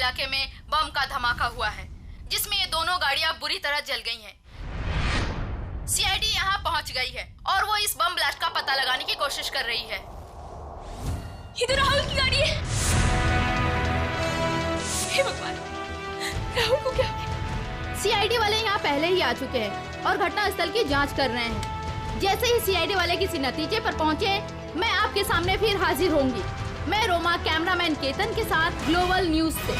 इलाके में बम का धमाका हुआ है, जिसमें ये दोनों गाड़ियां बुरी तरह जल गई हैं। सीआईडी यहाँ पहुँच गई है और वो इस बम ब्लास्ट का पता लगाने की कोशिश कर रही है। ये तो राहुल की गाड़ी है। हे भगवान, राहुल को क्या हो गया? सीआईडी वाले यहाँ पहले ही आ चुके हैं और घटनास्थल की जांच कर रहे हैं। जैसे ही सीआईडी वाले किसी नतीजे पर पहुँचे, मैं आपके सामने फिर हाजिर होंगी। मैं रोमा, कैमरामैन केतन के साथ ग्लोबल न्यूज से।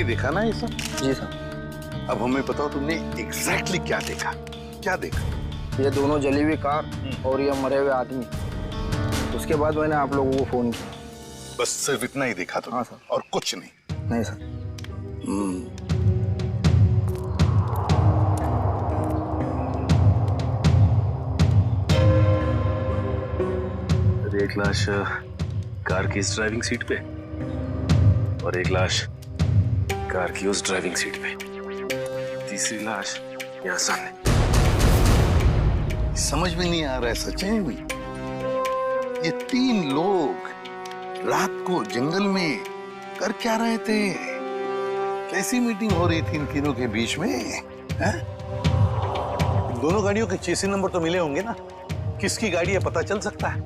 देखा ना ये सब? जी सर। अब हमें बताओ तुमने एग्जैक्टली क्या देखा? क्या देखा? ये दोनों जली हुई कार और ये मरे हुए आदमी। उसके बाद मैंने आप लोगों को फोन किया। बस सिर्फ इतना ही देखा तुमने? हाँ सर। और कुछ नहीं? नहीं सर। एक लाश कार की इस ड्राइविंग सीट पे और एक लाश कार की उस ड्राइविंग सीट पे, तीसरी लाश यहाँ सामने। समझ में नहीं आ रहा है सचिन, ये तीन लोग रात को जंगल में कर क्या रहे थे? कैसी मीटिंग हो रही थी इन तीनों के बीच में? है? दोनों गाड़ियों के चेसी नंबर तो मिले होंगे ना? किसकी गाड़ी है पता चल सकता है?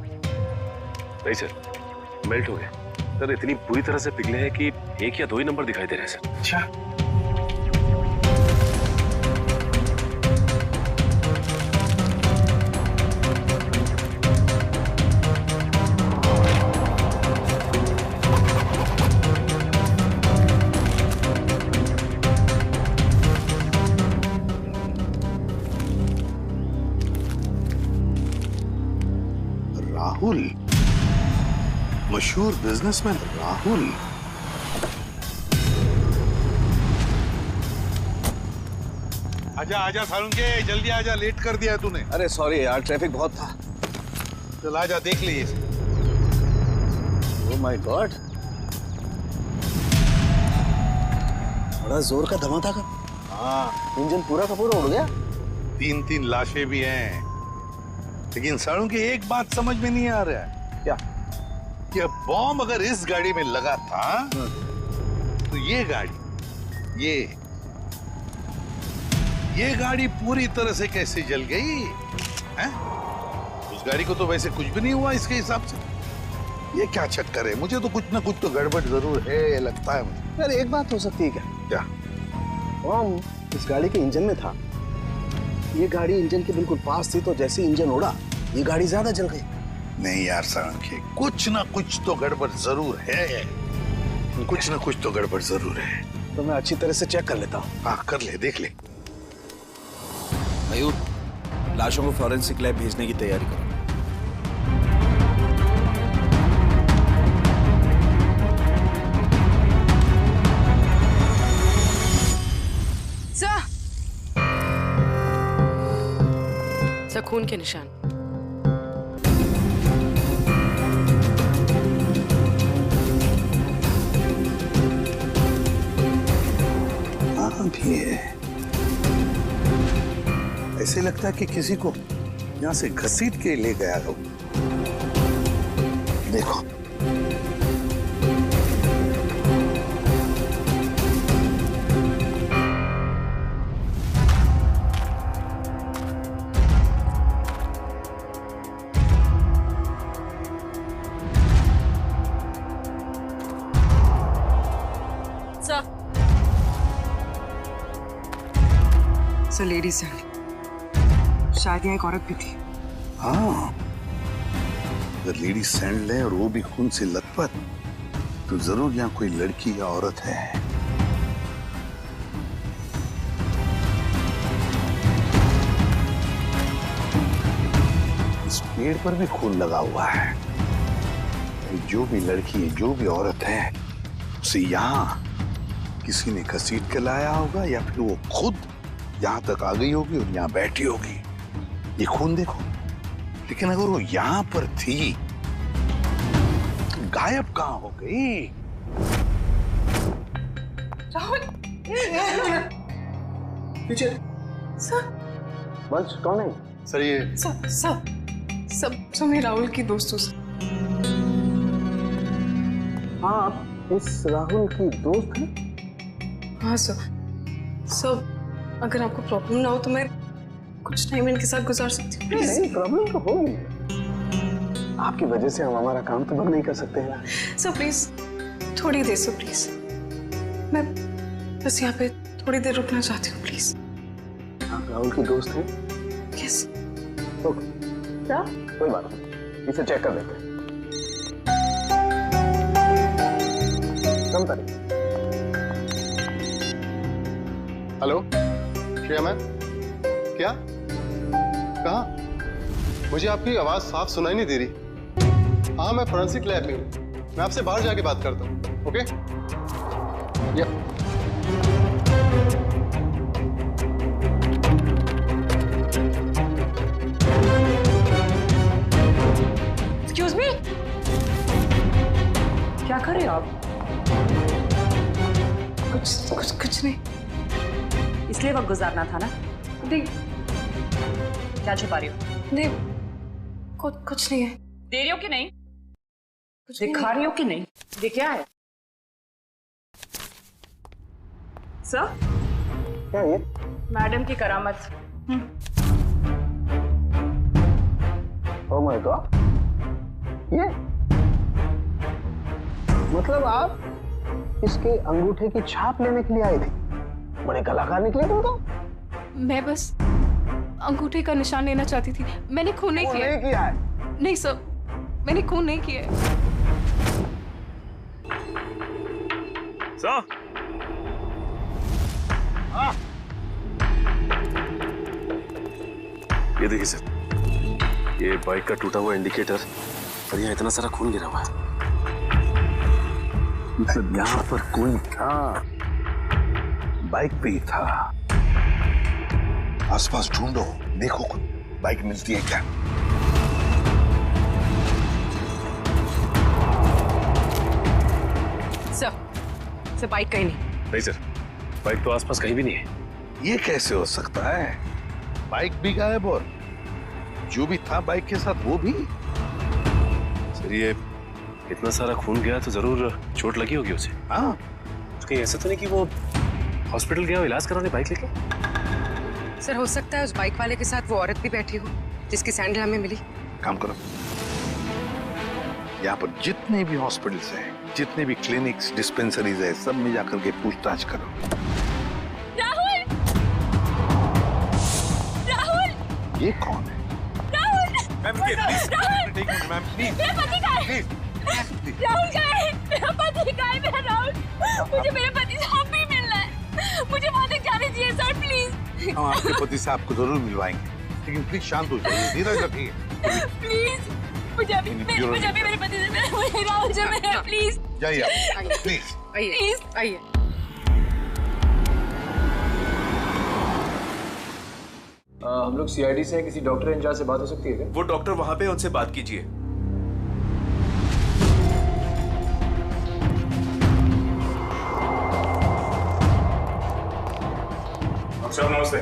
नहीं सर, मेल्ट हो गए सर। इतनी बुरी तरह से पिघले हैं कि एक या दो ही नंबर दिखाई दे रहे हैं सर। अच्छा, राहुल, मशहूर बिजनेसमैन राहुल। आजा आजा सालुंके, जल्दी आजा, लेट कर दिया तूने। अरे सॉरी यार, ट्रैफिक बहुत था। चल आजा, देख लीजिए। ओह माय गॉड, बड़ा जोर का धमाका था। हाँ, इंजन पूरा का पूरा उड़ गया। तीन लाशें भी हैं, लेकिन सालुंके एक बात समझ में नहीं आ रहा है। क्या? कि बॉम्ब अगर इस गाड़ी में लगा था तो ये गाड़ी पूरी तरह से कैसे जल गई है? उस गाड़ी को तो वैसे कुछ भी नहीं हुआ इसके हिसाब से। ये क्या चक्कर है? मुझे तो कुछ ना कुछ तो गड़बड़ जरूर है, लगता है मुझे। यार एक बात हो सकती है क्या? क्या? बॉम्ब इस गाड़ी के इंजन में था। ये गाड़ी इंजन के बिल्कुल पास थी, तो जैसे इंजन उड़ा ये गाड़ी ज्यादा जल गई। नहीं यार सालुंके, कुछ ना कुछ तो गड़बड़ जरूर है। कुछ ना कुछ तो गड़बड़ जरूर है। तो मैं अच्छी तरह से चेक कर लेता हूँ। हाँ कर ले, देख ले। मयूर, लाशों को फॉरेंसिक लैब भेजने की तैयारी करो। सर, खून के निशान। भी है। ऐसे लगता है कि किसी को यहां से घसीट के ले गया हो। देखो, सर लेडीज सैंड, शायद यहाँ एक औरत भी थी। हाँ, अगर लेडी सैंडल है और वो भी खून से लथपथ, तो जरूर यहाँ कोई लड़की या औरत है। इस पेड़ पर भी खून लगा हुआ है। जो भी लड़की है, जो भी औरत है, उसे यहाँ किसी ने घसीट के लाया होगा या फिर वो खुद यहाँ तक आ गई होगी और यहाँ बैठी होगी। ये खून देखो, लेकिन अगर वो यहाँ पर थी तो गायब कहाँ हो गई? राहुल, पीछे सर, वंश कौन है? सर ये सब मैं राहुल की दोस्त हूँ सर। हाँ, आप इस राहुल की दोस्त हैं? हाँ सर, अगर आपको प्रॉब्लम ना हो तो मैं कुछ टाइम इनके साथ गुजार सकती हूँ। नहीं, प्रॉब्लम तो होगी। आपकी वजह से हम हमारा काम तो बंद नहीं कर सकते हैं ना। सर प्लीज थोड़ी देर सर, प्लीज मैं बस यहाँ पे थोड़ी देर रुकना चाहती हूँ प्लीज। आप राहुल की दोस्त हैं? यस। ओके, क्या? कोई बात नहीं, इसे चेक कर लेते हैं। कम करें। हेलो, श्रेया मैम, क्या? कहाँ? मुझे आपकी आवाज साफ सुनाई नहीं दे रही। हाँ, मैं फोरेंसिक लैब में हूँ। मैं आपसे बाहर जाके बात करता हूँ। ओके? या एक्सक्यूज मी, क्या कर रहे हो आप? कुछ नहीं। इसलिए वक्त गुजारना था ना? नहीं, क्या छुपा रही हो? नहीं, कुछ नहीं है। दे रही हो कि नहीं? कुछ दिखा रही हो कि नहीं? ये क्या है? सर, क्या ये? मैडम की करामत। ओ माय गॉड, ये मतलब आप इसके अंगूठे की छाप लेने के लिए आए थे? बड़े कलाकार निकले तुम तो। मैं बस अंगूठे का निशान लेना चाहती थी। मैंने खून नहीं किया। नहीं किया है? नहीं सर, मैंने खून नहीं किया है। सर, ये देखिए सर, ये बाइक का टूटा हुआ इंडिकेटर और यहाँ इतना सारा खून गिरा हुआ है। मतलब यहाँ पर कोई था, बाइक पे ही था। आसपास ढूंढो, देखो कुछ बाइक मिलती है क्या? सर बाइक कहीं नहीं। नहीं सर, बाइक तो आसपास कहीं भी नहीं है। ये कैसे हो सकता है? बाइक भी गायब और जो भी था बाइक के साथ वो भी। सर ये इतना सारा खून गया तो जरूर चोट लगी होगी उसे। हाँ, कहीं ऐसा तो नहीं कि वो हॉस्पिटल गया हो इलाज कराने बाइक लेके? सर हो सकता है उस बाइक वाले के साथ वो औरत भी बैठी हो जिसकी सैंडल हमें मिली। काम करो, यहाँ पर जितने भी हॉस्पिटल्स हैं, जितने भी क्लिनिक्स, डिस्पेंसरीज है, सब में जाकर के पूछताछ करो। राहुल! राहुल! ये कौन है? मैम मेरा पति कहाँ है? राहुल कहाँ है? मेरा पति कहाँ है? मेरा राहुल, मुझे मेरे पति से अब भी मिलना है। मुझे वहाँ तक जाने दीजिए सर, प्लीज। हम आपके पति से आपको जरूर मिलवाएंगे, लेकिन प्लीज शांत हो जाइए, धीरज रखिए। प्लीज, मुझे अभी मेरे पति से मिलना है। राहुल से मिलना, प्लीज। जाइए आप, प्लीज। आइए, आइए। हम लोग सीआईडी से हैं, किसी डॉक्टर इंचार्ज से बात हो सकती है क्या? वो डॉक्टर वहां पे, उनसे बात कीजिए। सर नमस्ते।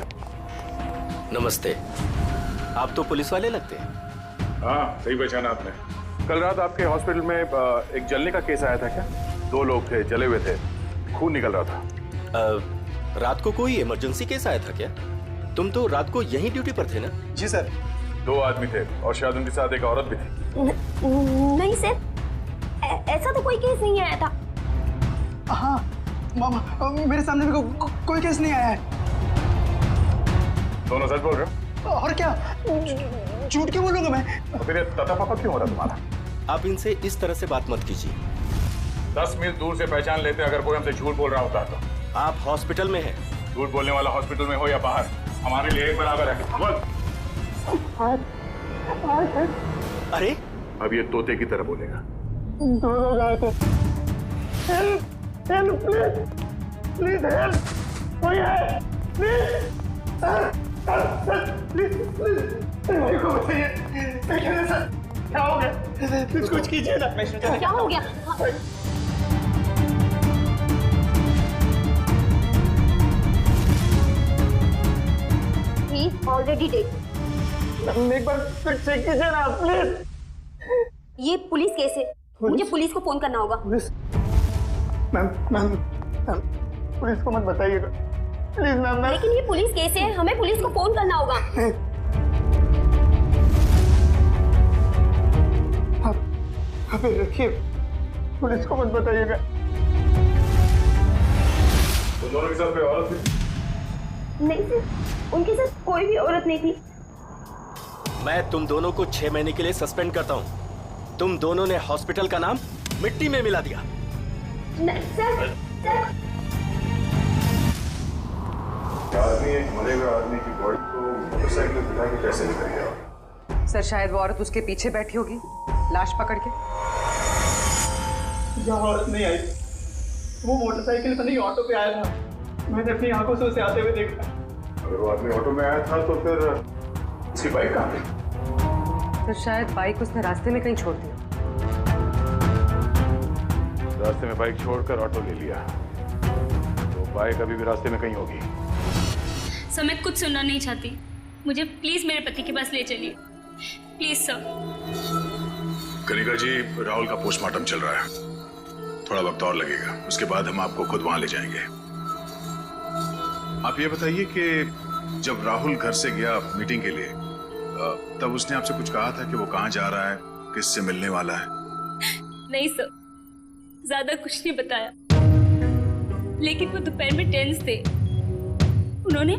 नमस्ते। आप तो पुलिस वाले लगते हैं। हाँ, सही पहचाना आपने। कल रात आपके हॉस्पिटल में एक जलने का केस आया था क्या? 2 लोग थे, जले हुए थे, खून निकल रहा था। रात को कोई इमरजेंसी केस आया था क्या? तुम तो रात को यहीं ड्यूटी पर थे ना? जी सर। 2 आदमी थे और शायद उनके साथ एक औरत भी थी। नहीं सर, ऐसा तो कोई केस नहीं आया था। हाँ मामा, मेरे सामने भी कोई केस नहीं आया है। दोनों सच बोल रहे हो? और क्या, झूठ क्यों बोलूंगा मैं? तो फिर तथा पापा क्यों हो रहा तुम्हारा? आप इनसे इस तरह से बात मत कीजिए। 10 मील दूर से पहचान लेते अगर कोई हमसे झूठ बोल रहा होता तो। आप हॉस्पिटल में हैं। झूठ बोलने वाला हॉस्पिटल में हो या बाहर, हमारे लिए एक बराबर है। बोल। अरे अब ये तोते की तरह बोलेगा। 2 लोग आए थे। हेल्प प्लीज, प्लीज हेल्प, कोई है प्लीज, प्लीज प्लीज भाई को बताइए सर, क्या हो गया, प्लीज कुछ कीजिए ना। क्या हो गया? He's already dead. एक बार चेक कीजिए ना प्लीज। ये पुलिस केस है, मुझे पुलिस को फोन करना होगा। पुलिस? मैम पुलिस को मत बताइएगा प्लीज मैम। लेकिन ये पुलिस केस है, हमें पुलिस को फोन करना होगा। आप रखिए, पुलिस को मत बताइएगा। तो दोनों के साथ कोई औरत थी? नहीं सर, उनके साथ कोई भी औरत नहीं थी। मैं तुम दोनों को 6 महीने के लिए सस्पेंड करता हूँ। तुम दोनों ने हॉस्पिटल का नाम मिट्टी में मिला दिया। नहीं सर, आदमी एक मरे हुए आदमी की बॉडी को मोटरसाइकिल में बिठा के कैसे लेकर गया? सर शायद वो औरत उसके पीछे बैठी होगी लाश पकड़ के। जहाँ औरत नहीं आई, वो मोटरसाइकिल पर नहीं ऑटो पे आया था। मैंने अपनी आंखों से उसे आते हुए देखा। अगर वो आदमी ऑटो में आया था तो फिर उसकी बाइक कहाँ गई? तो शायद बाइक उसने रास्ते में कहीं छोड़ दिया। रास्ते में बाइक छोड़कर ऑटो ले लिया, तो बाइक अभी भी रास्ते में कहीं होगी। सर मैं कुछ सुनना नहीं चाहती, मुझे प्लीज मेरे पति के पास ले चलिए, प्लीज सर। कनिका जी, राहुल का पोस्टमार्टम चल रहा है, थोड़ा वक्त और लगेगा, उसके बाद हम आपको खुद वहां ले जाएंगे। आप ये बताइए कि जब राहुल घर से गया मीटिंग के लिए, तब उसने आपसे कुछ कहा था कि वो कहाँ जा रहा है, किससे मिलने वाला है? नहीं सर, ज्यादा कुछ नहीं बताया, लेकिन वो दोपहर में टेंस थे। उन्होंने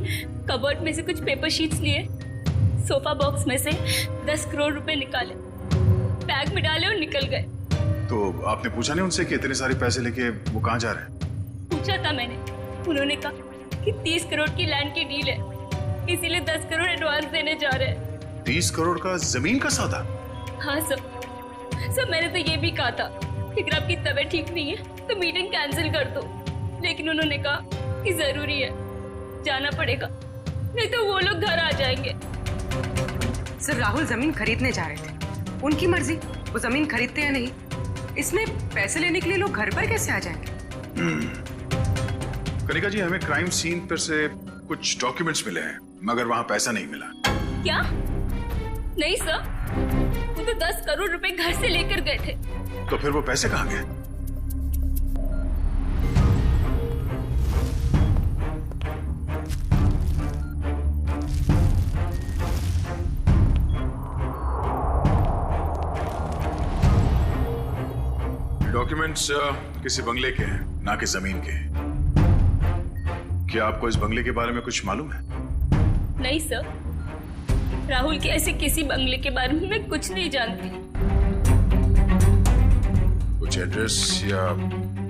कबर्ड में से कुछ पेपर शीट्स लिए, सोफा बॉक्स में से 10 करोड़ रुपए निकाले, बैग में डाले और निकल गए। तो आपने पूछा नहीं उनसे कि इतने सारे पैसे लेके वो कहाँ जा रहे हैं? पूछा था मैंने, उन्होंने कहा कि 30 करोड़ की लैंड की डील है, इसीलिए 10 करोड़ एडवांस देने जा रहे हैं। 30 करोड़ का जमीन का सौदा? हाँ सर, मैंने तो ये भी कहा था कि अगर आपकी तबीयत ठीक नहीं है तो मीटिंग कैंसिल कर दो, लेकिन उन्होंने कहा कि जरूरी है, जाना पड़ेगा, नहीं तो वो लोग घर आ जाएंगे। सर राहुल जमीन खरीदने जा रहे थे, उनकी मर्जी, वो जमीन खरीदते या नहीं, इसमें पैसे लेने के लिए लोग घर पर कैसे आ जाएंगे? कनिका जी, हमें क्राइम सीन पर से कुछ डॉक्यूमेंट्स मिले हैं, मगर वहां पैसा नहीं मिला। क्या? नहीं सर, वो तो 10 करोड़ रुपए घर से लेकर गए थे। तो फिर वो पैसे कहाँ गए? डॉक्यूमेंट्स किसी बंगले के हैं, ना कि जमीन के। क्या आपको इस बंगले के बारे में कुछ मालूम है? नहीं सर, राहुल के ऐसे किसी बंगले के बारे में मैं कुछ नहीं जानती। कुछ एड्रेस या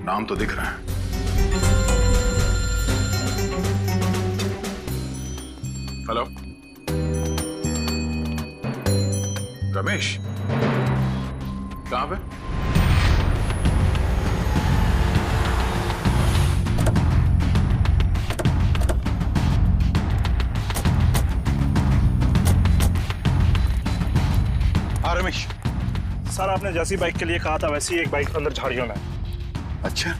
नाम तो दिख रहा है। हेलो, रमेश, कहाँ पे? रमेश सर, आपने जैसी बाइक के लिए कहा था वैसी एक बाइक अंदर झाड़ियों में। अच्छा,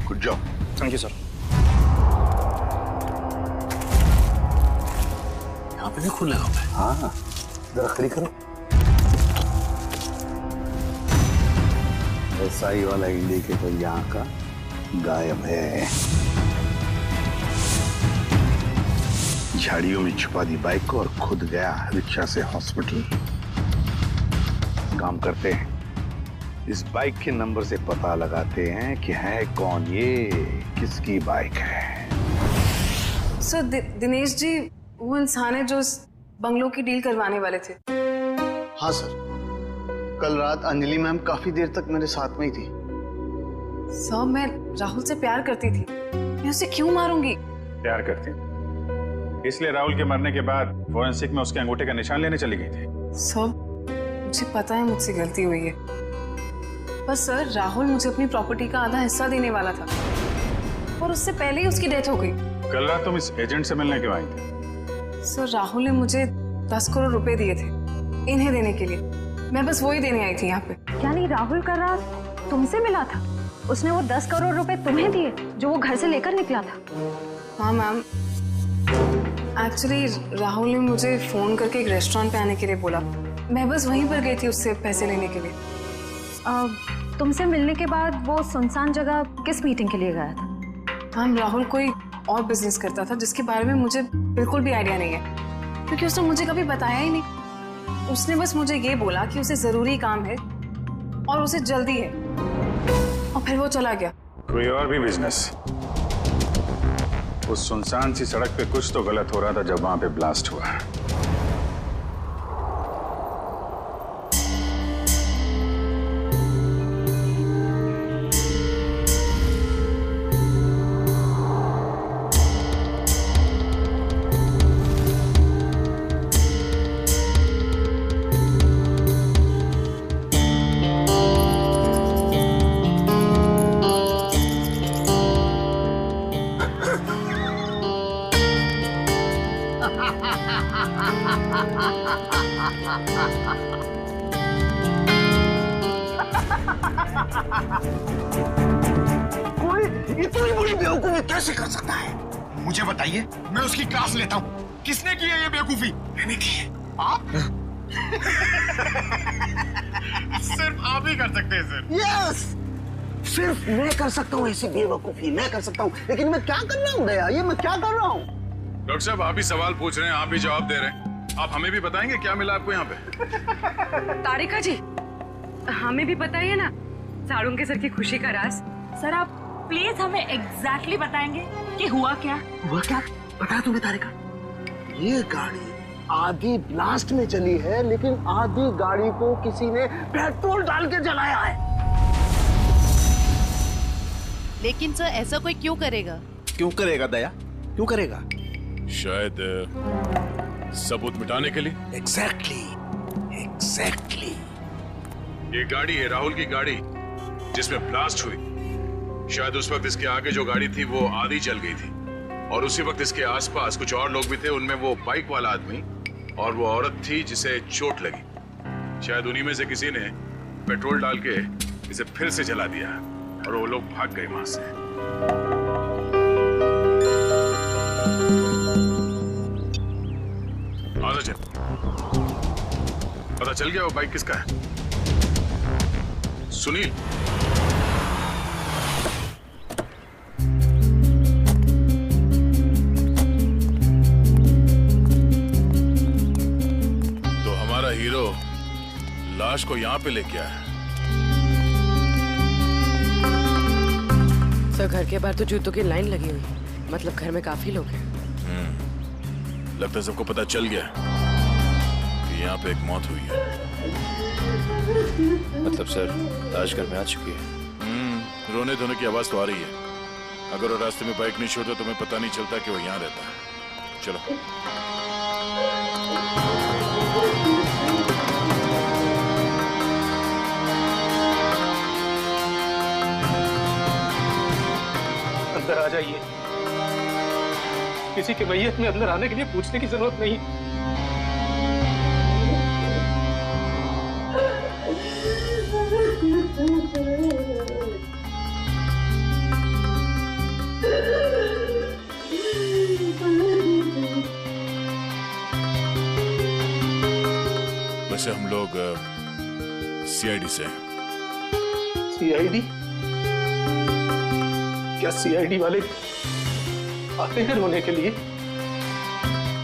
good job. Thank you sir. यहाँ पे नहीं खुलने लगा है। हाँ, जरा खड़ी करो। एसआई वाला इंडिकेटर यहाँ का गायब है। झाड़ियों में छुपा दी बाइक को और खुद गया रिक्शा से हॉस्पिटल। काम करते हैं, इस बाइक के नंबर से पता लगाते हैं कि है कौन ये, किसकी बाइक है। सर दिनेश जी वो इंसान है जो इस बंगलों की डील करवाने वाले थे। हाँ सर, कल रात अंजलि मैम काफी देर तक मेरे साथ में ही थी। सर मैं राहुल से प्यार करती थी, मैं उसे क्यों मारूंगी? प्यार करती? इसलिए राहुल के मरने के बाद फोरेंसिक में उसके अंगूठे का निशान लेने चली गई थी? सर मुझे पता है मुझसे गलती हुई है, पर सर राहुल मुझे अपनी प्रॉपर्टी का आधा हिस्सा देने वाला था। और उससे पहले ही उसकी डेथ हो गई। कल रात तुम इस एजेंट से मिलने क्यों आई थी? सर राहुल ने मुझे 10 करोड़ रुपए दिए थे इन्हें देने के लिए। मैं बस वही देने आई थी यहाँ पे। यानी राहुल का रात तुमसे मिला था? उसने वो 10 करोड़ रुपए तुम्हें दिए जो वो घर से लेकर निकला था? हाँ मैम, एक्चुअली राहुल ने मुझे फोन करके एक रेस्टोरेंट पे आने के लिए बोला। मैं बस वहीं पर गई थी उससे पैसे लेने के लिए। तुमसे मिलने के बाद वो सुनसान जगह किस मीटिंग के लिए गया था? मैम राहुल कोई और बिजनेस करता था जिसके बारे में मुझे बिल्कुल भी आइडिया नहीं है, क्योंकि उसने मुझे कभी बताया ही नहीं। उसने बस मुझे ये बोला कि उसे जरूरी काम है और उसे जल्दी है, और फिर वो चला गया। कोई और भी बिजनेस? उस सुनसान सी सड़क पे कुछ तो गलत हो रहा था जब वहां पे ब्लास्ट हुआ। कोई इतनी बड़ी बेवकूफी कैसे कर सकता है? मुझे बताइए, मैं उसकी क्लास लेता हूँ। किसने की है ये बेवकूफी? मैंने की है। आप? सिर्फ आप ही कर सकते हैं सर। यस, सिर्फ मैं कर सकता हूँ ऐसी बेवकूफी, मैं कर सकता हूँ। लेकिन मैं क्या कर रहा हूँ दया? ये मैं क्या कर रहा हूँ? डॉक्टर साहब, आप ही सवाल पूछ रहे हैं, आप ही जवाब दे रहे हैं। आप हमें भी बताएंगे क्या मिला आपको यहाँ पे? तारिका जी, हमें भी बताइए ना साड़ू के सर की खुशी का राज। सर आप प्लीज हमें एग्जैक्टली बताएंगे कि हुआ क्या? हुआ क्या? बता तुम्हें तारिका। ये गाड़ी आधी ब्लास्ट में चली है, लेकिन आधी गाड़ी को किसी ने पेट्रोल डाल के जलाया है। लेकिन सर ऐसा कोई क्यों करेगा? क्यों करेगा दया? क्यों करेगा? शायद सबूत मिटाने के लिए। एग्जैक्टली। ये गाड़ी है राहुल की गाड़ी जिसमें ब्लास्ट हुई। शायद उस वक्त इसके आगे जो गाड़ी थी वो आधी जल गई थी, और उसी वक्त इसके आसपास कुछ और लोग भी थे। उनमें वो बाइक वाला आदमी और वो औरत थी जिसे चोट लगी। शायद उन्हीं में से किसी ने पेट्रोल डाल के इसे फिर से जला दिया और वो लोग भाग गए वहां से। पता चल गया वो बाइक किसका है? सुनील। तो हमारा हीरो लाश को यहाँ पे लेके आया। सर घर के बाहर तो जूतों की लाइन लगी हुई, मतलब घर में काफी लोग हैं। लगता है सबको पता चल गया कि यहाँ पे एक मौत हुई है। मतलब सर लाश घर में आ चुकी है। रोने धोने की आवाज तो आ रही है। अगर वो रास्ते में बाइक नहीं छोड़ता तो हमें पता नहीं चलता कि वो यहाँ रहता है। चलो। अंदर आ जाइए। किसी के मैयत में अंदर आने के लिए पूछने की जरूरत नहीं। वैसे हम लोग सीआईडी से हैं। सीआईडी? क्या सीआईडी वाले आते हैं रोने के लिए?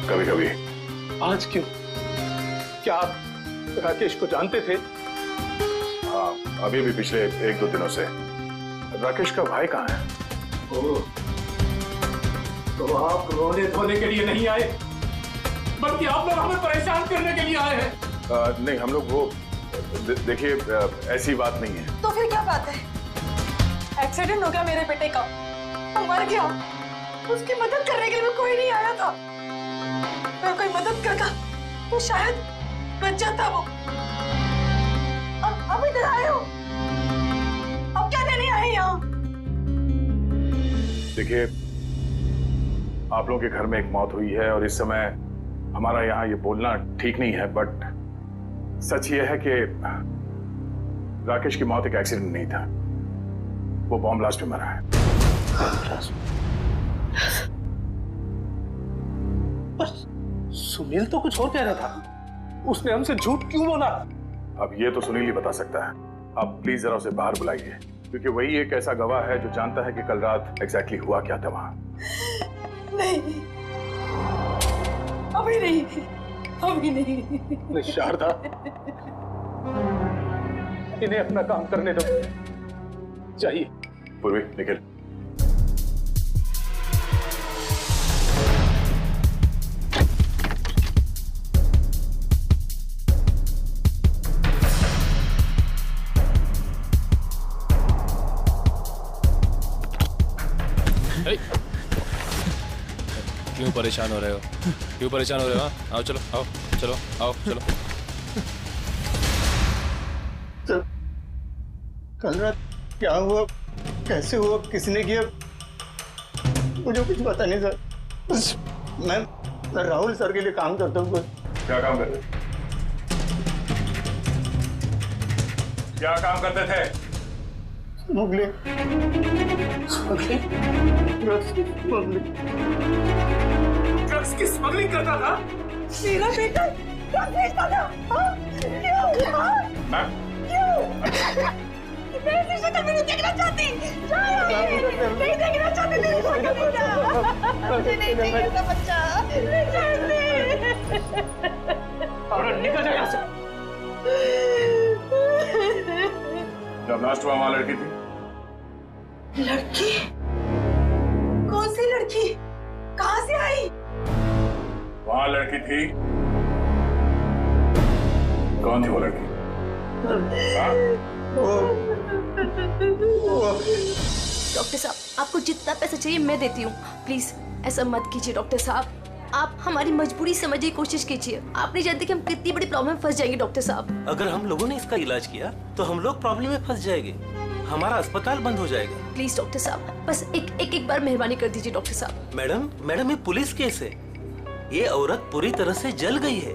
कभी कभी। आज क्यों? क्या आप राकेश को जानते थे? हाँ, अभी भी पिछले 1-2 दिनों से। राकेश का भाई कहाँ है? तो आप रोने धोने के लिए नहीं आए, बल्कि आप लोग हमें परेशान करने के लिए आए हैं। नहीं, हम लोग वो देखिए ऐसी बात नहीं है। तो फिर क्या बात है? एक्सीडेंट हो गया मेरे बेटे का, मर गया, उसकी मदद करने के लिए कोई नहीं आया था। अगर कोई मदद करता तो शायद बच जाता वो। अब इधर आए हो, अब क्या लेने आए यहाँ? देखिए, आप लोगों के घर में एक मौत हुई है और इस समय हमारा यहाँ ये बोलना ठीक नहीं है, बट सच ये है कि राकेश की मौत एक एक्सीडेंट नहीं था, वो बॉम्ब ब्लास्ट में मरा है। सुनील तो कुछ और कह रहा था, उसने हमसे झूठ क्यों बोला? अब ये तो सुनील ही बता सकता है। आप प्लीज जरा उसे बाहर बुलाइए, क्योंकि वही एक ऐसा गवाह है जो जानता है कि कल रात एग्जैक्टली हुआ क्या था वहां। नहीं, अभी नहीं। शारदा, इन्हें अपना काम करने दो। चाहिए पूर्वी, निखिल। क्यों परेशान हो रहे हो? क्यों परेशान हो रहे हो? आओ चलो, आओ चलो, आओ चलो। तो कल रात क्या हुआ, कैसे हुआ, किसने किया, मुझे कुछ पता नहीं सर। मैं राहुल सर के लिए काम करता हूँ। क्या काम करते? क्या काम करते थे? स्मगलिंग। ड्रग्स की स्मगलिंग करता था? मेरा बेटा ड्रग्स बेचता था? क्यों? मैं ऐसी शक्ल में नहीं देखना चाहती। नहीं देखना चाहती तेरी शक्ल बेटा। मुझे नहीं चाहिए ऐसा बच्चा। निकल जा यहाँ से। जब लास्ट हुआ वहां लड़की थी? लड़की? कौन सी लड़की? कहाँ से आई? वहां लड़की थी। कौन थी वो लड़की? डॉक्टर साहब, आपको जितना पैसा चाहिए मैं देती हूँ। प्लीज ऐसा मत कीजिए डॉक्टर साहब, आप हमारी मजबूरी समझने की कोशिश कीजिए। आप नहीं जानते कि हम कितनी बड़ी प्रॉब्लम में फंस जाएंगे डॉक्टर साहब। अगर हम लोगों ने इसका इलाज किया तो हम लोग प्रॉब्लम में फंस जाएंगे, हमारा अस्पताल बंद हो जाएगा। प्लीज डॉक्टर साहब, बस एक बार मेहरबानी कर दीजिए डॉक्टर साहब। मैडम ये पुलिस केस है। ये औरत पूरी तरह से जल गई है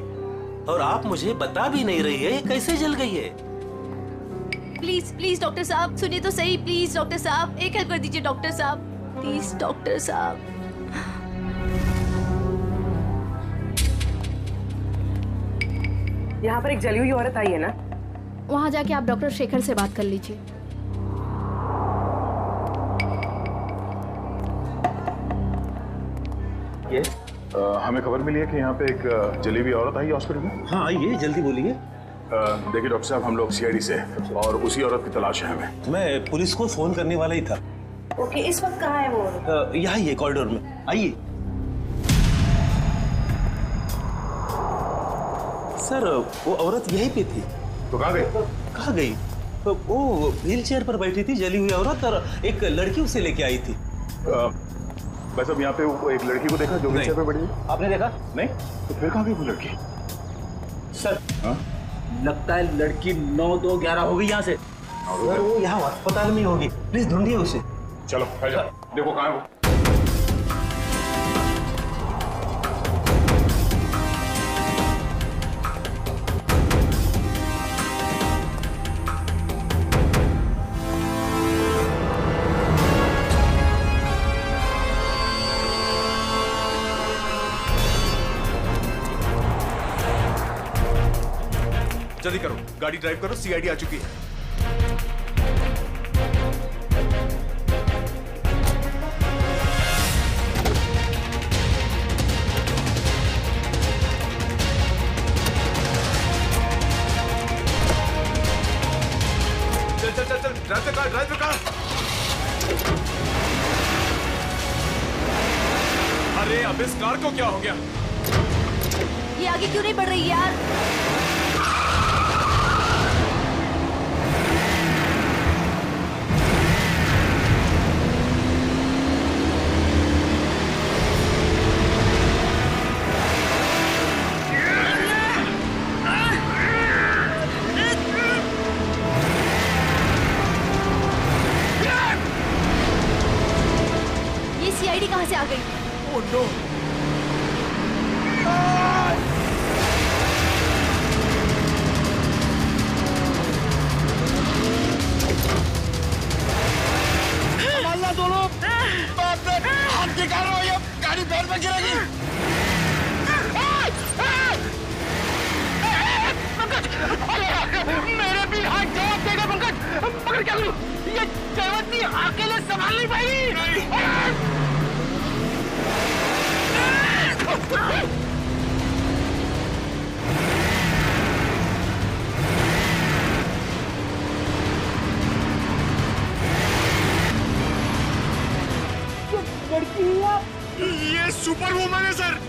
और आप मुझे बता भी नहीं रही है ये कैसे जल गई है। प्लीज डॉक्टर साहब सुनिए तो सही। प्लीज डॉक्टर साहब, एक हेल्प कर दीजिए डॉक्टर साहब। प्लीज डॉक्टर साहब। यहाँ पर एक जली हुई औरत आई है ना? वहाँ जाके आप डॉक्टर शेखर से बात कर लीजिए। ये हमें खबर मिली है कि यहाँ पे एक जली हुई औरत आई हॉस्पिटल में। हाँ आइए, जल्दी बोलिए। देखिए डॉक्टर साहब, हम लोग सीआईडी से हैं और उसी औरत की तलाश है हमें। मैं पुलिस को फोन करने वाला ही था। ओके, इस वक्त कहाँ है वो? यहाँ ही है कॉरिडोर में, आइए। सर वो औरत यहीं पे थी। तो कहाँ गई? कहाँ गई? वो व्हील चेयर पर बैठी थी जली हुई औरत, और एक लड़की उसे लेके आई थी। बस अब यहाँ पे एक लड़की को देखा जो व्हील चेयर पे बैठी है। आपने देखा? नहीं। तो फिर कहाँ गई वो लड़की? सर लगता है लड़की 9-2-11 हो गई यहाँ से। सर वो यहाँ अस्पताल में होगी, प्लीज ढूंढिए उसे। चलो देखो कहाँ है वो। जल्दी करो, गाड़ी ड्राइव करो, सीआईडी आ चुकी है। चल चल चल चल, ड्राइव द कार। अरे अब इस कार को क्या हो गया? ये आगे क्यों नहीं बढ़ रही यार? सीआईडी कहाँ से आ गई? Oh no! संभालना दोनों! हाथ निकालो, ये गाड़ी पैर में गिरेगी। मेरे भी हाथ जवाब देगा पंकज। पकड़ क्या लूं? ये जयवंती अकेले संभाल नहीं पाएगी। ये सुपर वुमन है सर।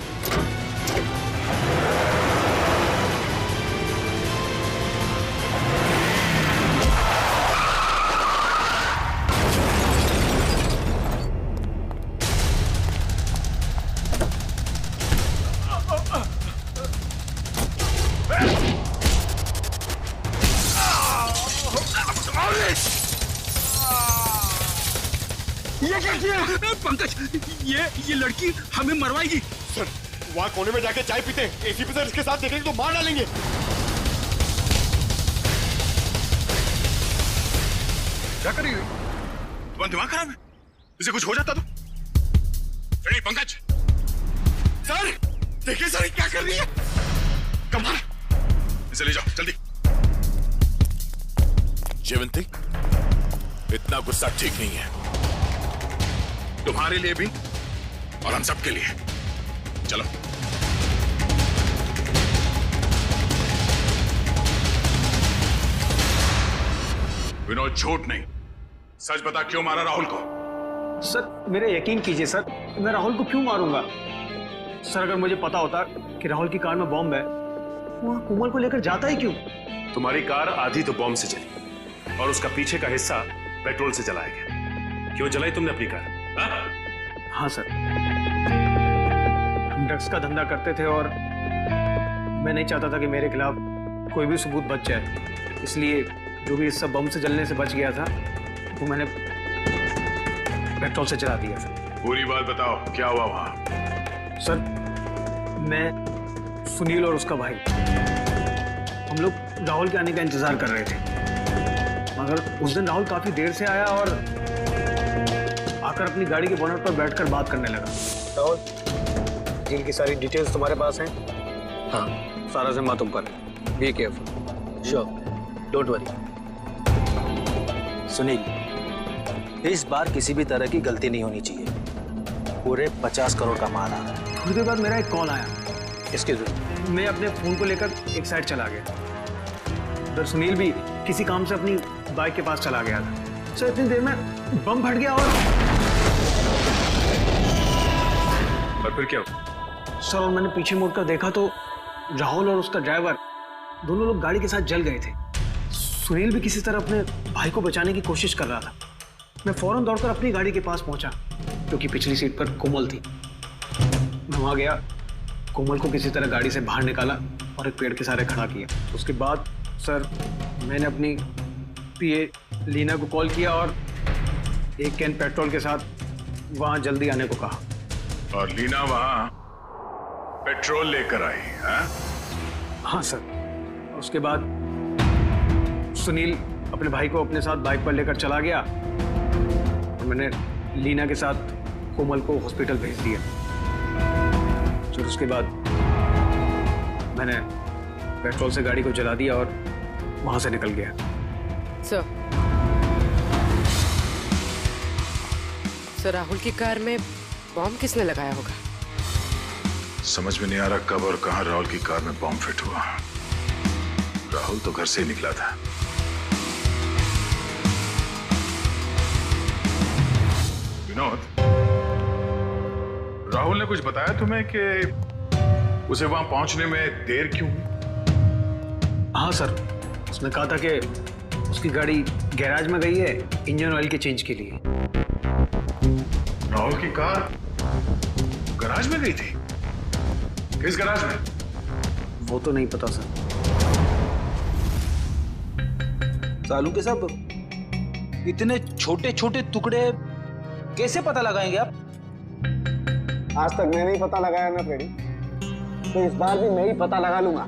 ये क्या किया? पंकज, ये लड़की हमें मरवाएगी। सर, वहाँ कोने में जाके चाय पीते हैं। एसी पे सर इसके साथ देखेंगे तो मार डालेंगे। क्या करेंगे? तुम्हारा दिमाग खराब है? इसे कुछ हो जाता तो? रेडी पंकज? सर, देखिए सर क्या कर रही है? कमाल! इसे ले जाओ जल्दी। जयवंती, इतना गुस्सा ठीक नहीं है। तुम्हारे लिए भी और हम सबके लिए। चलो। विनोद, झूठ नहीं, सच बता, क्यों मारा राहुल को? सर, मेरे यकीन कीजिए सर, मैं राहुल को क्यों मारूंगा? सर, अगर मुझे पता होता कि राहुल की कार में बॉम्ब है, वहां कोमल को लेकर जाता ही क्यों? तुम्हारी कार आधी तो बॉम्ब से चली और उसका पीछे का हिस्सा पेट्रोल से जलाया गया। क्यों जलाई तुमने अपनी कार? हाँ सर, हम ड्रग्स का धंधा करते थे और मैं नहीं चाहता था कि मेरे खिलाफ कोई भी सबूत बच जाए, इसलिए जो भी हिस्सा बम से जलने से बच गया था वो मैंने पेट्रोल से जला दिया सर। पूरी बात बताओ, क्या हुआ वहां? सर, मैं, सुनील और उसका भाई, हम लोग राहुल के आने का इंतजार कर रहे थे, मगर उस दिन राहुल काफी देर से आया और आकर अपनी गाड़ी के बोनट पर बैठकर बात करने लगा। राहुल, डील की सारी डिटेल्स तुम्हारे पास हैं? हाँ, सारा जिम्मा तुम पर है। Be careful. Sure, don't worry. Sunil, इस बार किसी भी तरह की गलती नहीं होनी चाहिए। पूरे 50 करोड़ का माल आ रहा है। थोड़ी देर बाद मेरा एक कॉल आया। इसके जरूर मैं अपने फोन को लेकर एक साइड चला गया। उधर सुनील भी किसी काम से अपनी बाइक के पास चला गया था। सर, इतनी देर में बम फट गया और फिर क्या हुआ? सर, और मैंने पीछे मुड़कर देखा तो राहुल और उसका ड्राइवर दोनों लोग गाड़ी के साथ जल गए थे। सुनील भी किसी तरह अपने भाई को बचाने की कोशिश कर रहा था। मैं फौरन दौड़कर अपनी गाड़ी के पास पहुंचा, क्योंकि पिछली सीट पर कोमल थी। मैं वहां गया, कोमल को किसी तरह गाड़ी से बाहर निकाला और एक पेड़ के सहारे खड़ा किया। उसके बाद सर, मैंने अपनी पीए लीना को कॉल किया और एक कैन पेट्रोल के साथ वहां जल्दी आने को कहा। और लीना वहां पेट्रोल लेकर आई? हाँ सर। उसके बाद सुनील अपने भाई को अपने साथ बाइक पर लेकर चला गया और मैंने लीना के साथ कोमल को हॉस्पिटल भेज दिया। फिर उसके बाद मैंने पेट्रोल से गाड़ी को जला दिया और वहां से निकल गया। सर, राहुल की कार में बॉम्ब किसने लगाया होगा? समझ में नहीं आ रहा कब और कहां राहुल की कार में बॉम्ब फिट हुआ। राहुल तो घर से ही निकला था। विनोद, राहुल ने कुछ बताया तुम्हें कि उसे वहां पहुंचने में देर क्यों हुई? हाँ सर, उसने कहा था कि उसकी गाड़ी गैराज में गई है इंजन ऑयल के चेंज के लिए। राहुल की कार गैराज में गई थी? किस गैराज में? वो तो नहीं पता सर। सालू के सब इतने छोटे छोटे टुकड़े कैसे पता लगाएंगे आप? आज तक मैंने ही पता लगाया ना फ्रेडी, तो इस बार भी मैं ही पता लगा लूंगा।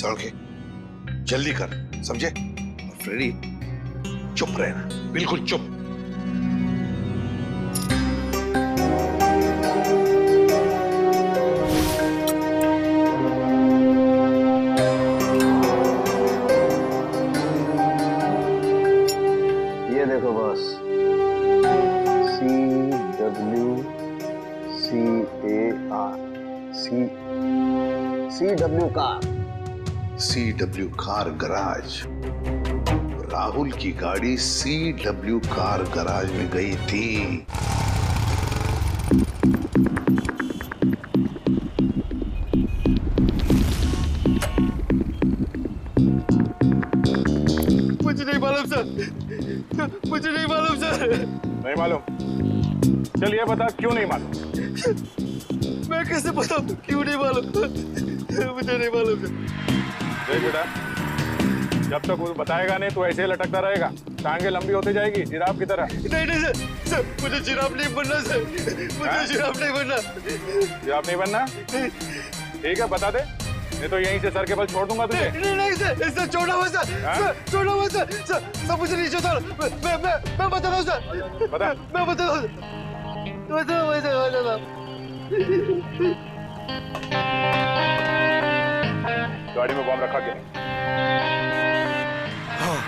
सड़के जल्दी कर, समझे? और फ्रेडी चुप रहना, बिल्कुल चुप। ये देखो boss, CWCAR car. CW car garage. Rahul की गाड़ी CW कार गराज में गई थी। मुझे नहीं मालूम सर, मुझे नहीं मालूम सर। नहीं मालूम? चलिए बता क्यों नहीं मालूम? मैं कैसे बताऊं क्यों नहीं मालूम? मुझे नहीं मालूम सर। देख बेटा, जब तक वो बताएगा नहीं तो ऐसे ही लटकता रहेगा, टांगे लंबी होती जाएगी जिराफ की तरह। नहीं नहीं सर, सर मुझे जिराफ नहीं बनना सर, मुझे जिराफ नहीं बनना। जिराफ नहीं बनना? ठीक है बता दे, नहीं तो यहीं से सर के बल छोड़ दूंगा तुझे। नहीं नहीं सर, सर छोड़ा हुआ सर, सर छोड़ा हुआ सर, सर मुझे नहीं छोड़ा। मैं बताता हूँ सर, बता। मैं बताता हूँ, गाड़ी में बम रखा क्या? हाँ,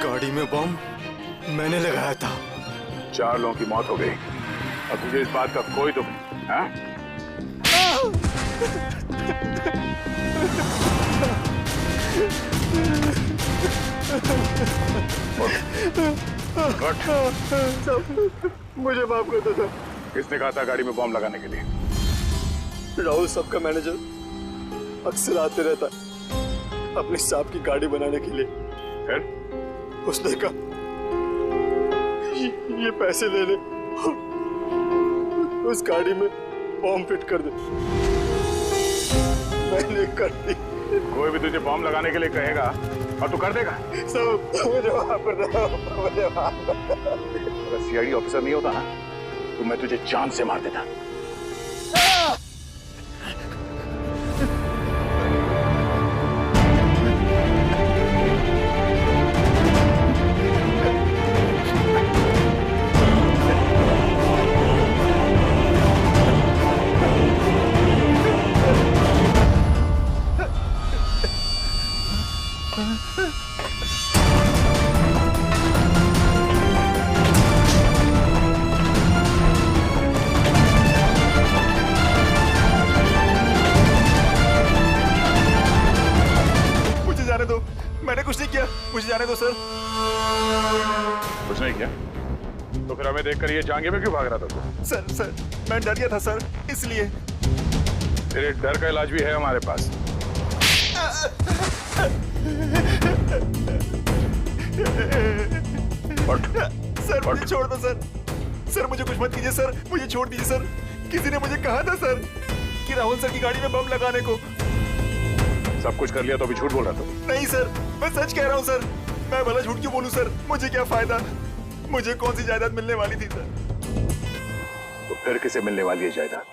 गाड़ी में बम मैंने लगाया था। 4 लोगों की मौत हो गई और तुझे इस बात का कोई दुख नहीं, हाँ? मुझे माफ कर दो सर। किसने कहा था गाड़ी में बम लगाने के लिए? राहुल साहब का मैनेजर अक्सर आते रहता अपने साहब की गाड़ी बनाने के लिए। फिर उसने कहा ये पैसे ले ले, उस गाड़ी में बम फिट कर दे। मैंने कर दी। कोई भी तुझे बम लगाने के लिए कहेगा और तू कर देगा? सब मुझे माफ कर दो, मुझे माफ कर दो। अगर CID ऑफिसर नहीं होता ना तो मैं तुझे जान से मार देता। मैंने कुछ नहीं किया, मुझे जाने दो सर। कुछ नहीं किया? तो फिर हमें देखकर ये जांघे में क्यों भाग रहा था तू? सर मैं डर गया था सर, इसलिए। तेरे डर का इलाज भी है हमारे पास। सर मुझे छोड़ दो सर, सर मुझे कुछ मत कीजिए सर, मुझे छोड़ दीजिए सर। किसी ने मुझे कहा था सर कि राहुल सर की गाड़ी में बम लगाने को। सब कुछ कर लिया तो अभी झूठ बोल रहा था? नहीं सर, मैं सच कह रहा हूँ सर। मैं भला झूठ क्यों बोलूं सर, मुझे क्या फायदा? मुझे कौन सी जायदाद मिलने वाली थी सर? तो फिर किसे मिलने वाली है जायदाद?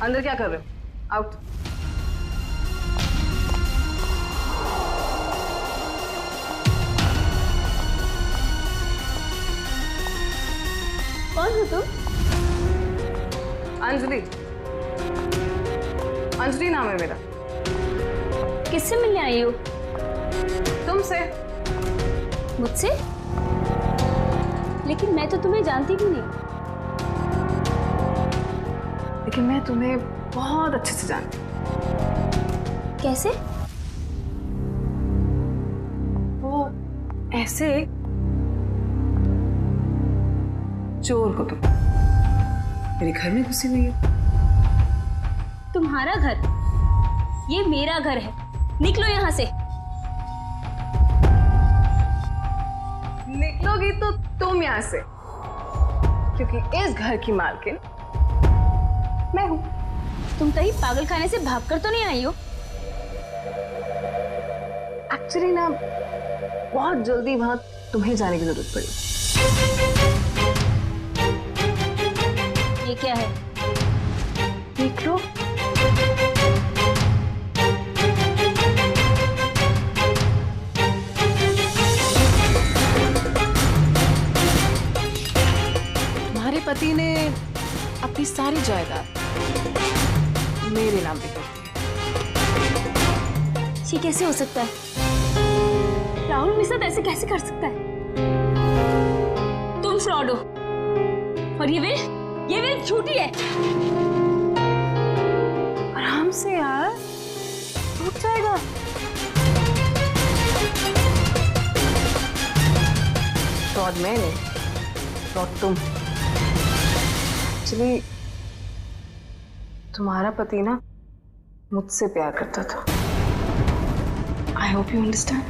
अंदर क्या कर रहे हो? आउट। कौन हो तुम? अंजलि। अंजलि नाम है मेरा। किससे मिलने आई हो? तुमसे। मुझसे? लेकिन मैं तो तुम्हें जानती भी नहीं। लेकिन मैं तुम्हें बहुत अच्छे से जानती हूँ। कैसे? वो ऐसे चोर को तुम मेरे घर में घुसी हुई है। तुम्हारा घर? ये मेरा घर है, निकलो यहाँ से। निकलोगी तो तुम यहाँ से, क्योंकि इस घर की मालकिन मैं हूँ। तुम कहीं पागल खाने से भागकर तो नहीं आई हो? एक्चुअली ना बहुत जल्दी वहां तुम्हें जाने की जरूरत पड़ी। ये क्या है? देख लो। तुम्हारे पति ने अपनी सारी जायदाद मेरे नाम पे कर दी। ये कैसे हो सकता है? राहुल मेरे साथ ऐसे कैसे कर सकता है? तुम फ्रॉड हो और ये विल झूठी है। आराम से यार, टूट जाएगा। फ्रॉड मैं नहीं, फ्रॉड तुम। एक्चुअली तुम्हारा पति ना मुझसे प्यार करता था। I hope you understand.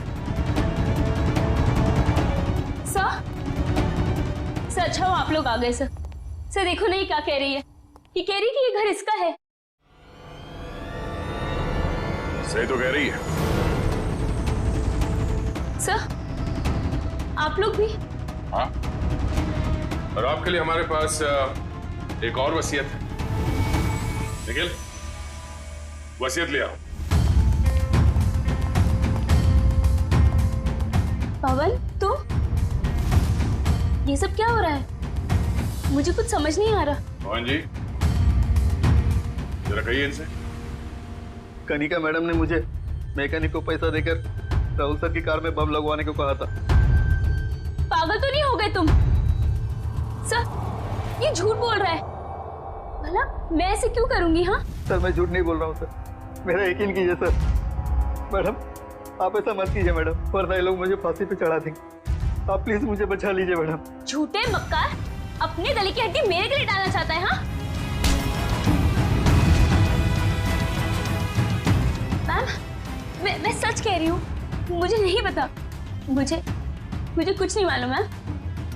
Sir अच्छा हो आप लोग आ गए। सर देखो नहीं क्या कह रही है। ये कह रही कि ये घर इसका है। सही तो कह रही है। सर आप लोग भी? हाँ, और आपके लिए हमारे पास एक और वसीयत है। निखिल, वसीयत ले आओ। पवन तू, ये सब क्या हो रहा है? मुझे कुछ समझ नहीं आ रहा। पवन जी, जरा कहिए इनसे। कनिका मैडम ने मुझे मैकेनिक को पैसा देकर राहुल सर की कार में बम लगवाने को कहा था। पागल तो नहीं हो गए तुम? सर ये झूठ बोल रहा है। भला मैं ऐसे क्यों करूंगी? हाँ सर मैं झूठ नहीं बोल रहा हूँ सर, मेरा यकीन कीजिए सर। मैडम आप ऐसा मत कीजिए मैडम, वरना ये लोग मुझे फांसी पे चढ़ा देंगे। आप प्लीज मुझे बचा लीजिए मैडम। झूठे मक्कार, अपने गले की हड्डी मेरे गले डालना चाहता है? हाँ मैम, मैं सच कह रही हूँ, मुझे नहीं पता। मुझे कुछ नहीं मालूम मैम,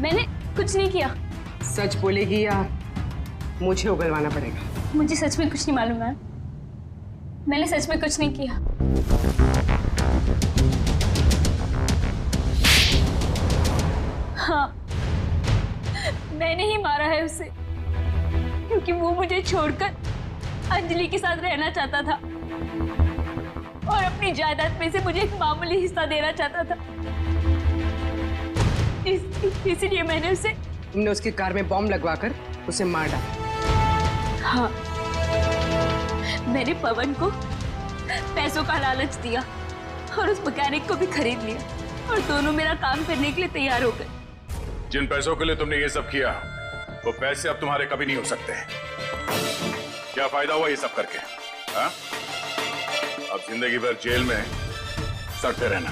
मैंने कुछ नहीं किया। सच बोलेगी या मुझे उगलवाना पड़ेगा? मुझे सच में कुछ नहीं मालूम मैम, मैंने सच में कुछ नहीं किया। हाँ मैंने ही मारा है उसे, क्योंकि वो मुझे छोड़कर अंजलि के साथ रहना चाहता था और अपनी जायदाद में से मुझे एक मामूली हिस्सा देना चाहता था। इसलिए मैंने उसे, तुमने उसकी कार में बॉम्ब लगवाकर उसे मार डाला। हाँ मैंने पवन को पैसों का लालच दिया और उस मैकेनिक को भी खरीद लिया और दोनों मेरा काम करने के लिए तैयार हो गए। जिन पैसों के लिए तुमने ये सब किया, वो पैसे अब तुम्हारे कभी नहीं हो सकते। क्या फायदा हुआ ये सब करके? हाँ? अब जिंदगी भर जेल में सड़ते रहना।